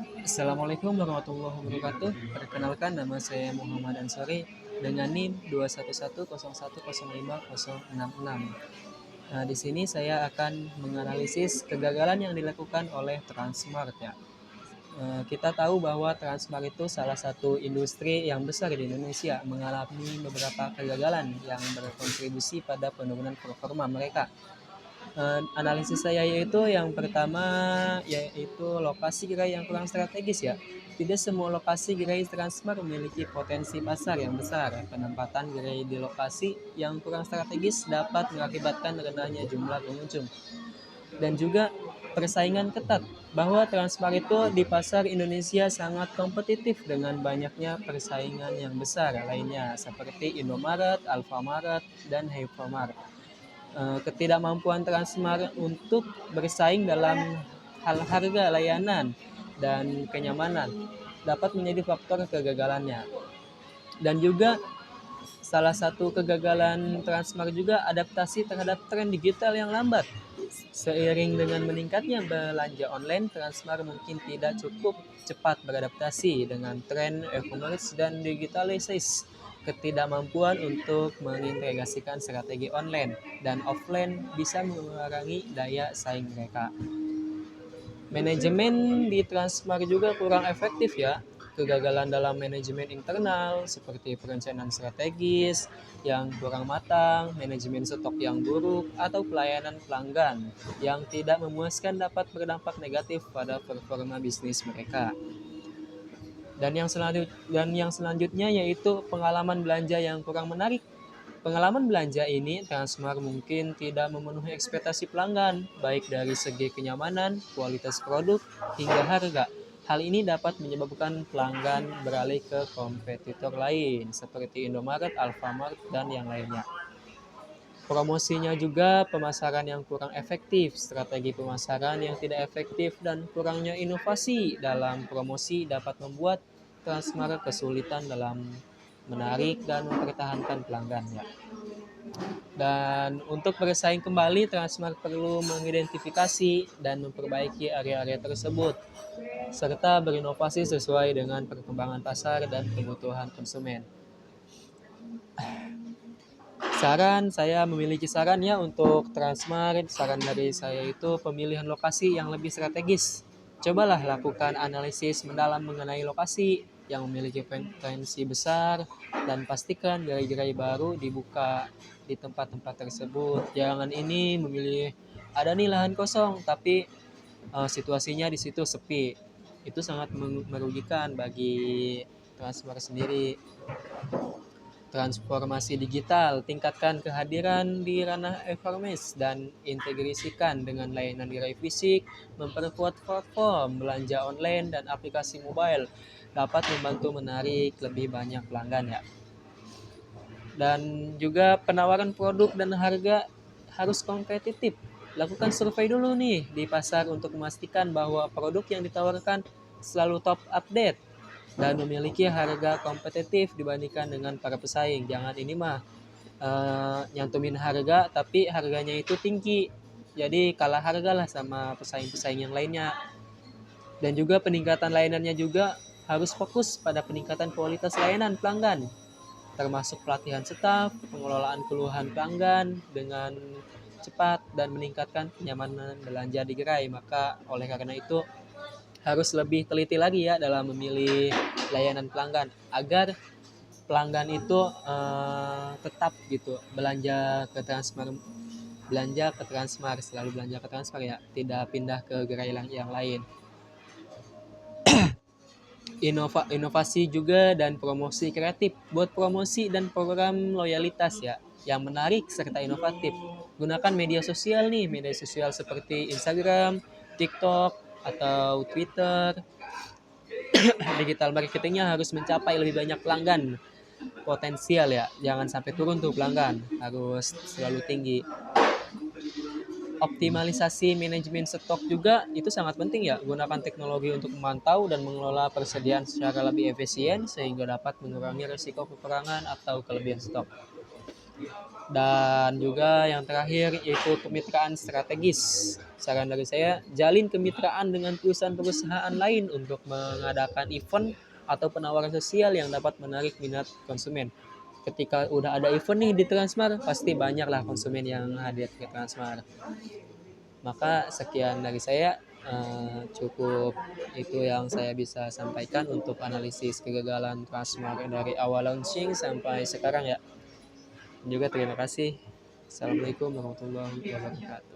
Assalamualaikum warahmatullahi wabarakatuh. Perkenalkan, nama saya Muhammad Ansori dengan NIM 21101010566. Nah, di sini saya akan menganalisis kegagalan yang dilakukan oleh Transmart ya. Kita tahu bahwa Transmart itu salah satu industri yang besar di Indonesia, mengalami beberapa kegagalan yang berkontribusi pada penurunan performa mereka. Analisis saya yaitu yang pertama yaitu lokasi gerai yang kurang strategis ya. Tidak semua lokasi gerai Transmart memiliki potensi pasar yang besar. Penempatan gerai di lokasi yang kurang strategis dapat mengakibatkan rendahnya jumlah pengunjung. Dan juga persaingan ketat, bahwa Transmart itu di pasar Indonesia sangat kompetitif dengan banyaknya persaingan yang besar lainnya seperti Indomaret, Alfamart, dan Hypermart. Ketidakmampuan Transmart untuk bersaing dalam hal harga, layanan, dan kenyamanan dapat menjadi faktor kegagalannya. Dan juga salah satu kegagalan Transmart juga adaptasi terhadap tren digital yang lambat. Seiring dengan meningkatnya belanja online, Transmart mungkin tidak cukup cepat beradaptasi dengan tren e-commerce dan digitalisasi. Ketidakmampuan untuk mengintegrasikan strategi online dan offline bisa mengurangi daya saing mereka. Manajemen di Transmart juga kurang efektif ya. Kegagalan dalam manajemen internal seperti perencanaan strategis yang kurang matang, manajemen stok yang buruk, atau pelayanan pelanggan yang tidak memuaskan dapat berdampak negatif pada performa bisnis mereka. Dan yang selanjutnya yaitu pengalaman belanja yang kurang menarik. Pengalaman belanja ini Transmart mungkin tidak memenuhi ekspektasi pelanggan, baik dari segi kenyamanan, kualitas produk, hingga harga. Hal ini dapat menyebabkan pelanggan beralih ke kompetitor lain seperti Indomaret, Alfamart, dan yang lainnya. Promosinya juga pemasaran yang kurang efektif, strategi pemasaran yang tidak efektif, dan kurangnya inovasi dalam promosi dapat membuat Transmart kesulitan dalam menarik dan mempertahankan pelanggannya. Dan untuk bersaing kembali, Transmart perlu mengidentifikasi dan memperbaiki area-area tersebut, serta berinovasi sesuai dengan perkembangan pasar dan kebutuhan konsumen. Saya memiliki saran ya untuk Transmart. Saran dari saya itu pemilihan lokasi yang lebih strategis. Cobalah lakukan analisis mendalam mengenai lokasi yang memiliki potensi besar dan pastikan gerai-gerai baru dibuka di tempat-tempat tersebut. Jangan ini memilih ada nih lahan kosong tapi situasinya di situ sepi. Itu sangat merugikan bagi Transmart sendiri. Transformasi digital, tingkatkan kehadiran di ranah e-commerce dan integrasikan dengan layanan gerai fisik, memperkuat platform belanja online dan aplikasi mobile dapat membantu menarik lebih banyak pelanggan ya. Dan juga penawaran produk dan harga harus kompetitif. Lakukan survei dulu nih di pasar untuk memastikan bahwa produk yang ditawarkan selalu top update dan memiliki harga kompetitif dibandingkan dengan para pesaing. Jangan ini mah nyantumin harga tapi harganya itu tinggi. Jadi kalah harga lah sama pesaing-pesaing yang lainnya. Dan juga peningkatan layanannya juga harus fokus pada peningkatan kualitas layanan pelanggan, termasuk pelatihan staf, pengelolaan keluhan pelanggan dengan cepat dan meningkatkan kenyamanan belanja di gerai. Maka oleh karena itu harus lebih teliti lagi ya dalam memilih layanan pelanggan agar pelanggan itu tetap gitu belanja ke Transmart, selalu belanja ke Transmart ya, tidak pindah ke gerai yang lain. Inovasi juga dan promosi kreatif, buat promosi dan program loyalitas ya yang menarik serta inovatif. Gunakan media sosial nih, media sosial seperti Instagram, TikTok, atau Twitter. Digital marketingnya harus mencapai lebih banyak pelanggan potensial ya, jangan sampai turun tuh pelanggan, harus selalu tinggi. Optimalisasi manajemen stok juga itu sangat penting ya. Gunakan teknologi untuk memantau dan mengelola persediaan secara lebih efisien sehingga dapat mengurangi risiko kekurangan atau kelebihan stok. Dan juga yang terakhir yaitu kemitraan strategis. Saran dari saya, jalin kemitraan dengan perusahaan-perusahaan lain untuk mengadakan event atau penawaran sosial yang dapat menarik minat konsumen. Ketika udah ada event nih di Transmart, pasti banyaklah konsumen yang hadir ke Transmart. Maka sekian dari saya, cukup itu yang saya bisa sampaikan untuk analisis kegagalan Transmart dari awal launching sampai sekarang ya. Juga terima kasih. Assalamualaikum warahmatullahi wabarakatuh.